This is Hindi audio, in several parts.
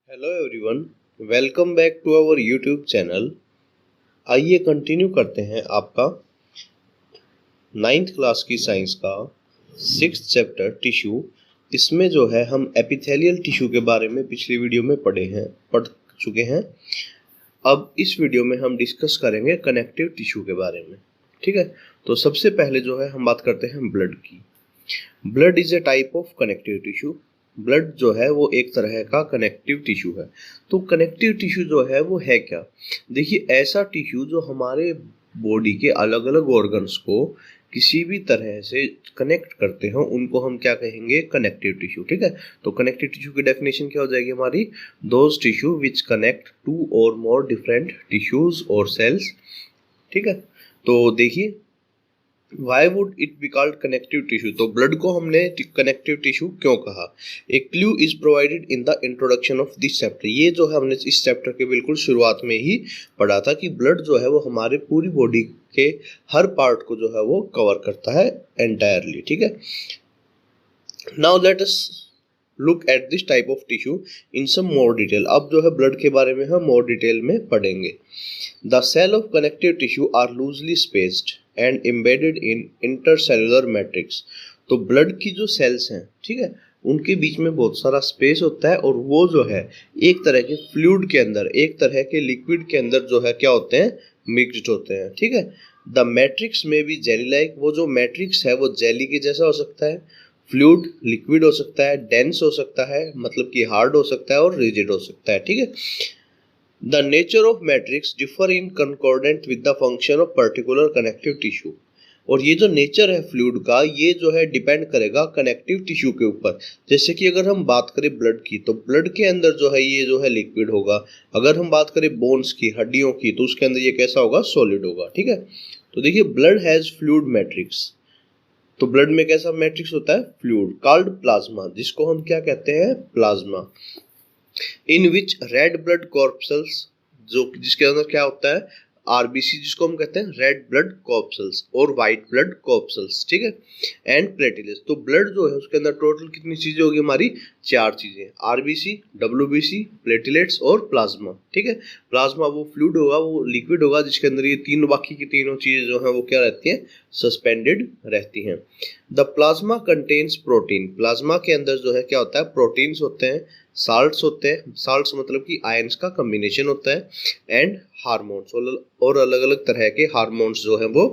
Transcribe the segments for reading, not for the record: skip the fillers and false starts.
Hello everyone, welcome back to our YouTube channel. आइए कंटिन्यू करते हैं आपका 9th क्लास की साइंस का 6th चैप्टर टिश्यू। इसमें जो है हम एपिथेलियल टिश्यू के बारे में पिछली वीडियो में पढ़ चुके हैं। अब इस वीडियो में हम डिस्कस करेंगे कनेक्टिव टिश्यू के बारे में। ठीक है, तो सबसे पहले जो है हम बात करते हैं ब्लड की। Blood is a type of connective tissue. Blood जो है वो एक तरह का कनेक्टिव टिश्यू है। तो कनेक्टिव टिश्यू जो है वो है क्या? देखिए, ऐसा टिश्यू जो हमारे बॉडी के अलग अलग ऑर्गन्स को किसी भी तरह से कनेक्ट करते हो उनको हम क्या कहेंगे? Connective tissue. ठीक है, तो कनेक्टिव टिश्यू की डेफिनेशन क्या हो जाएगी हमारी? Those tissue which connect to और मोर डिफरेंट टिश्यूज और सेल्स। ठीक है, तो देखिए, Why would it be called connective tissue? तो ब्लड को हमने कनेक्टिव टिश्यू क्यों कहा? एक clue is provided in the introduction of this chapter. ये जो है हमने इस चैप्टर के बिल्कुल शुरुआत में ही पढ़ा था कि ब्लड जो है वो हमारे पूरी बॉडी के हर पार्ट को जो है वो कवर करता है एंटायरली। ठीक है, now let us look at this type of tissue in some more detail. अब जो है ब्लड के बारे में हम मोर डिटेल में पढ़ेंगे। The cell of connective tissue are loosely spaced and embedded in intercellular matrix. तो ब्लड की जो सेल्स हैं, ठीक है, उनके बीच में बहुत सारा स्पेस होता है और वो जो है एक तरह के फ्लूइड के अंदर, एक तरह के लिक्विड के अंदर जो है क्या होते हैं? मिक्स्ड होते हैं। ठीक है, द मैट्रिक्स में भी जेली लाइक। वो जो मैट्रिक्स है वो जेली के जैसा हो सकता है, फ्लूइड लिक्विड हो सकता है, डेंस हो सकता है मतलब कि हार्ड हो सकता है और रिजिड हो सकता है। ठीक है, the nature of matrix differ in concordant with the function of particular connective tissue. और ये जो नेचर है फ्लूइड का, ये जो है डिपेंड करेगा कनेक्टिव टिश्यू के ऊपर। जैसे कि अगर हम बात करें ब्लड की, तो ब्लड के अंदर जो है ये जो है लिक्विड होगा। अगर हम बात करें बोन्स की, हड्डियों की, तो उसके अंदर ये कैसा होगा? सॉलिड होगा। ठीक है, तो देखिए, ब्लड हैज फ्लूइड मैट्रिक्स। तो ब्लड में कैसा मैट्रिक्स होता है? फ्लूइड, कॉल्ड प्लाज्मा, जिसको हम क्या कहते हैं? प्लाज्मा। इन विच रेड ब्लड कॉर्पसल्स, जो जिसके अंदर क्या होता है? आरबीसी, जिसको हम कहते हैं रेड ब्लड कॉर्पसल्स, और व्हाइट ब्लड कॉर्पसल्स। ठीक है, एंड प्लेटिलेट्स। तो ब्लड जो है उसके अंदर टोटल कितनी चीजें होगी हमारी? 4 चीजें, आरबीसी, डब्ल्यूबीसी, प्लेटिलेट्स और प्लाज्मा। ठीक है, प्लाज्मा वो फ्लूइड होगा, वो लिक्विड होगा, जिसके अंदर ये तीन, बाकी की तीनों चीजें जो है वो क्या रहती हैं? सस्पेंडेड रहती हैं। The plasma contains protein. Plasma के अंदर जो है क्या होता है? प्रोटीन्स होते हैं, साल्ट्स होते हैं, साल्ट्स मतलब कि आयंस का कम्बिनेशन होता है, एंड हार्मोन्स, और अलग अलग तरह के हार्मोन्स जो है वो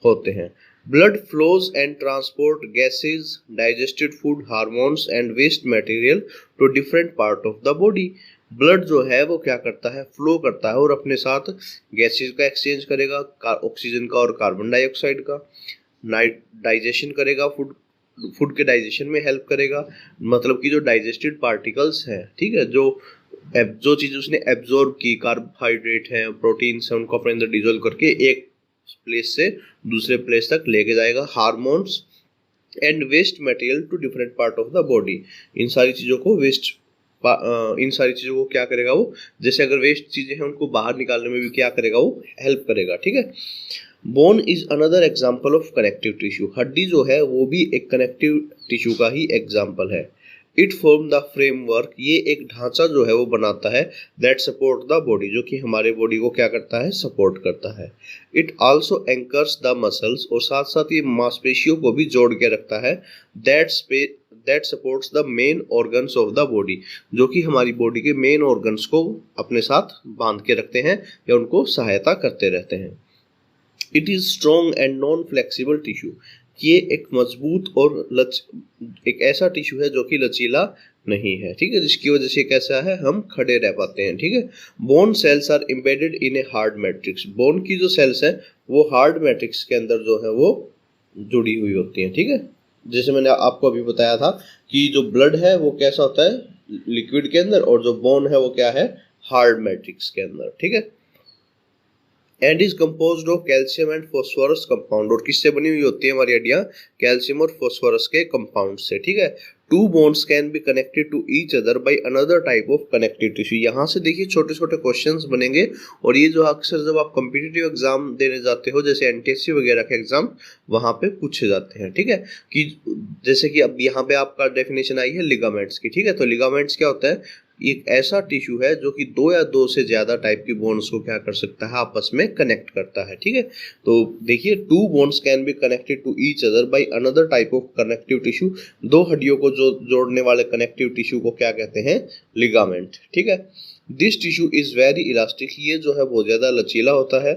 होते हैं। Blood flows and transport gases, digested food, hormones and waste material to different part of the body. Blood जो है वो क्या करता है? फ्लो करता है और अपने साथ गैसेज का एक्सचेंज करेगा, ऑक्सीजन का और कार्बन डाइऑक्साइड का। डाइजेशन करेगा, फूड के डाइजेशन में हेल्प करेगा, मतलब कि जो डाइजेस्टेड पार्टिकल्स हैं, ठीक है, जो चीज़ उसने एब्जॉर्ब की, कार्बोहाइड्रेट है, प्रोटीन्स है, उनको अपने अंदर डिजोल्व करके एक प्लेस से दूसरे प्लेस तक लेके जाएगा। Hormones and waste material to different part of the body. इन सारी चीज़ों को क्या करेगा वो? जैसे अगर वेस्ट चीज़ें हैं उनको बाहर निकालने में भी क्या करेगा वो? हेल्प करेगा। ठीक है, bone is another example of connective tissue. हड्डी जो है वो भी एक कनेक्टिव टिश्यू का ही एग्जाम्पल है। इट फॉर्म द फ्रेमवर्क, ये एक ढांचा जो है वो बनाता है, दैट सपोर्ट द बॉडी, जो कि हमारे बॉडी को क्या करता है? सपोर्ट करता है। It also anchors the muscles, और साथ साथ ये मांसपेशियों को भी जोड़ के रखता है, that supports the main organs of the body, जो कि हमारी बॉडी के मेन ऑर्गन्स को अपने साथ बांध के रखते हैं या उनको सहायता करते रहते हैं। It is strong and non flexible tissue. ये एक मजबूत और एक ऐसा टिश्यू है जो कि लचीला नहीं है। ठीक है, जिसकी वजह से कैसा है? हम खड़े रह पाते हैं। ठीक है, bone cells are embedded in a hard matrix. Bone की जो सेल्स हैं वो हार्ड मैट्रिक्स के अंदर जो है वो जुड़ी हुई होती हैं। ठीक है, जैसे मैंने आपको अभी बताया था कि जो ब्लड है वो कैसा होता है? लिक्विड के अंदर, और जो बोन है वो क्या है? हार्ड मैट्रिक्स के अंदर। ठीक है, and is composed of calcium and phosphorus compound. और किससे बनी हुई होती है हमारी हड्डियां? कैल्शियम और फॉस्फोरस के कंपाउंड से। ठीक है, two bones can be connected to each other by another type of connective tissue. यहाँ से देखिए छोटे छोटे क्वेश्चंस बनेंगे, और ये जो अक्सर जब आप कॉम्पिटिटिव एग्जाम देने जाते हो, जैसे एनटीएससी वगैरह के एग्जाम, वहां पे पूछे जाते हैं। ठीक है, कि जैसे कि अब यहाँ पे आपका डेफिनेशन आई है लिगामेंट्स की। ठीक है, तो लिगामेंट्स क्या होता है? एक ऐसा टिश्यू है जो कि दो या दो से ज्यादा टाइप की बोन्स को क्या कर सकता है, आपस में कनेक्ट करता है। ठीक है, तो देखिए two bones can be connected to each other by another type of connective tissue. दो हड्डियों को जो जोड़ने वाले कनेक्टिव टिश्यू को क्या कहते हैं, लिगामेंट। ठीक है, this tissue is very elastic, ये जो है बहुत ज्यादा लचीला होता है।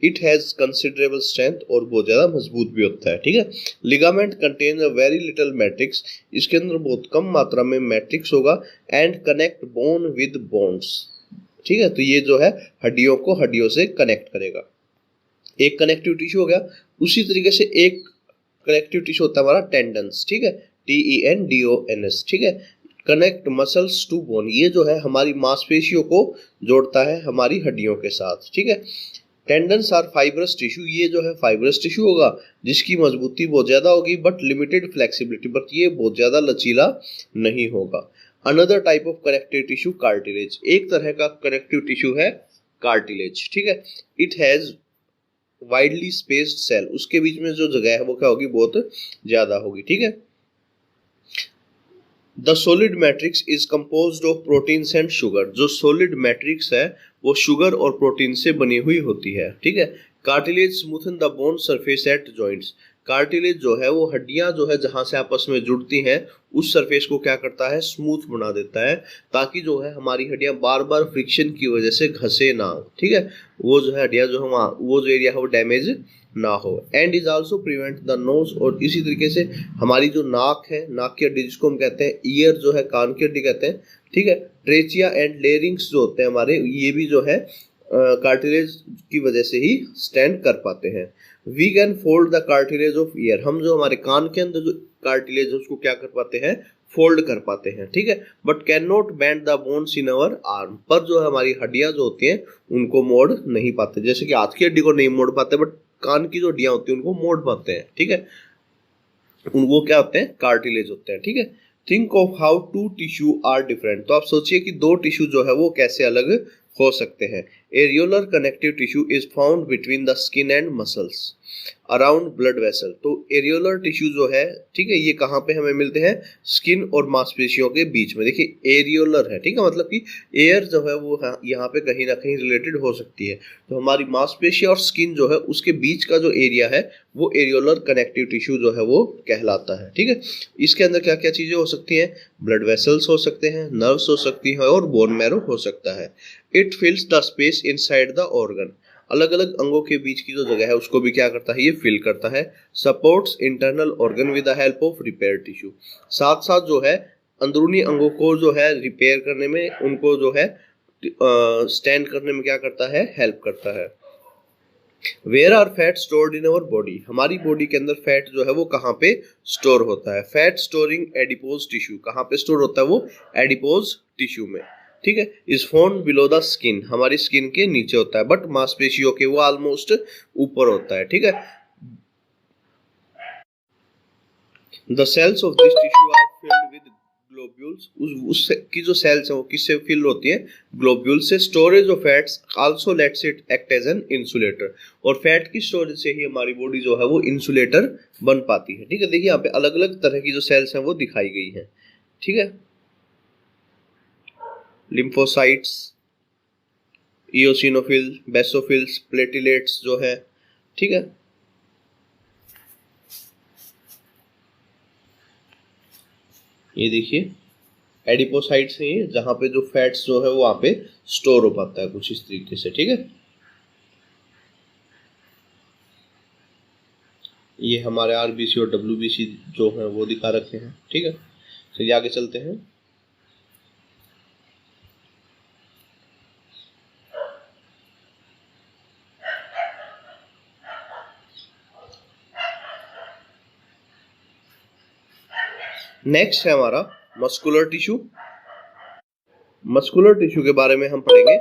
इट हैज कंसिडरेबल स्ट्रेंथ, और बहुत ज्यादा मजबूत भी होता है। ठीक है, ligament contain a very little matrix, इसके अंदर बहुत कम मात्रा में मैट्रिक्स होगा। And connect bone with bones. ठीक है, तो ये जो है हड्डियों को हड्डियों से कनेक्ट करेगा। एक कनेक्टिव टिश्यू हो गया। उसी तरीके से एक कनेक्टिव टिश्यू होता है हमारा टेंडन्स। ठीक है, TENDONS। ठीक है, कनेक्ट मसल्स टू बोन, ये जो है हमारी मांसपेशियों को जोड़ता है हमारी हड्डियों के साथ। ठीक है, टेंडन्स आर फाइब्रस टिश्यू, ये जो है फाइब्रस टिश्यू होगा जिसकी मजबूती बहुत ज्यादा होगी बट लिमिटेड फ्लेक्सिबिलिटी, बट ये बहुत ज्यादा लचीला नहीं होगा। Another type of connective tissue cartilage, एक तरह का कनेक्टिव टिश्यू है कार्टिलेज। ठीक है, it has widely spaced cell, उसके बीच में जो जगह है वो क्या होगी, बहुत ज्यादा होगी। ठीक है, the solid matrix is composed of proteins and sugar, जो सोलिड मैट्रिक्स है वो शुगर और प्रोटीन से बनी हुई होती है। ठीक है, cartilage smoothen the bone surface at joints, cartilage जो है वो हड्डियां जो है जहां से आपस में जुड़ती हैं उस सरफेस को क्या करता है, स्मूथ बना देता है, ताकि जो है हमारी हड्डियां बार बार फ्रिक्शन की वजह से घसे ना। ठीक है, वो जो है हड्डियां जो है वो जो एरिया है वो डैमेज ना हो। And is also prevent the nose, और इसी तरीके से हमारी जो नाक है, नाक की हड्डी जिसको हम कहते हैं, ईयर जो है कान की हड्डी कहते हैं। ठीक है, ट्रेचिया एंड लेरिंग्स जो होते हैं हमारे, ये भी जो है कार्टिलेज की वजह से ही स्टैंड कर पाते हैं। We can fold the cartilage of ear, हम जो हमारे कान के अंदर जो कार्टिलेज है उसको क्या कर पाते हैं, फोल्ड कर पाते हैं। ठीक है, but can not bend the bones in our arm, पर जो है हमारी हड्डियां जो होती हैं उनको मोड़ नहीं पाते, जैसे कि हाथ की हड्डी को नहीं मोड़ पाते बट कान की जो हड्डियां होती हैं उनको मोड़ पाते हैं। ठीक है, वो क्या होते हैं, कार्टिलेज होते हैं। ठीक है, think of how two tissue are different, तो आप सोचिए कि दो टिश्यू जो है वो कैसे अलग हो सकते हैं। Areolar connective tissue is found between the skin and muscles around blood vessel, तो एरियोलर टिश्यू जो है, ठीक है, ये कहाँ पे हमें मिलते हैं, स्किन और मांसपेशियों के बीच में। देखिए एरियोलर है, ठीक है, मतलब कि एयर जो है वो यहाँ पे कहीं ना कहीं रिलेटेड हो सकती है। तो हमारी मांसपेशी और स्किन जो है उसके बीच का जो एरिया है वो एरियोलर कनेक्टिव टिश्यू जो है वो कहलाता है। ठीक है, इसके अंदर क्या क्या चीजें हो सकती हैं, ब्लड वेसल्स हो सकते हैं, नर्व्स हो सकती हैं और बोन मैरो हो सकता है। It फिल्स the space inside the organ, अलग अलग अंगों के बीच की जो जगह है उसको भी क्या करता है, ये फिल करता है। Supports internal organ with the help of repair tissue, साथ साथ जो है अंदरूनी अंगों को जो है रिपेयर करने में, उनको जो है स्टैंड करने में क्या करता है, हेल्प करता है। Where are fat stored in our body, हमारी बॉडी के अंदर फैट जो है वो कहाँ पे स्टोर होता है। फैट स्टोरिंग एडिपोज टिश्यू, कहाँ पे स्टोर होता है वो, एडिपोज टिश्यू में। ठीक है, is found below the skin, हमारी स्किन के नीचे होता है, बट मांसपेशियों के वो ऑलमोस्ट ऊपर होता है। ठीक है, the cells of this tissue are filled with globules, उस की जो सेल्स है वो किससे फिल होती हैं, ग्लोब्यूल से। Storage of fats also lets it act as an insulator, और फैट की स्टोरेज से ही हमारी बॉडी जो है वो इंसुलेटर बन पाती है। ठीक है, देखिए यहाँ पे अलग अलग तरह की जो सेल्स हैं वो दिखाई गई हैं। ठीक है, लिम्फोसाइट्स, इओसिनोफिल, बेसोफिल्स, प्लेटिलेट्स जो है। ठीक है, ये देखिए एडिपोसाइट्स हैं, जहां पे जो फैट्स जो है वो वहां पे स्टोर हो पाता है कुछ इस तरीके से। ठीक है, ये हमारे आरबीसी और डब्ल्यूबीसी जो है वो दिखा रखे हैं। ठीक है, चलिए आगे चलते हैं। नेक्स्ट है हमारा मस्कुलर टिश्यू। मस्कुलर टिश्यू के बारे में हम पढ़ेंगे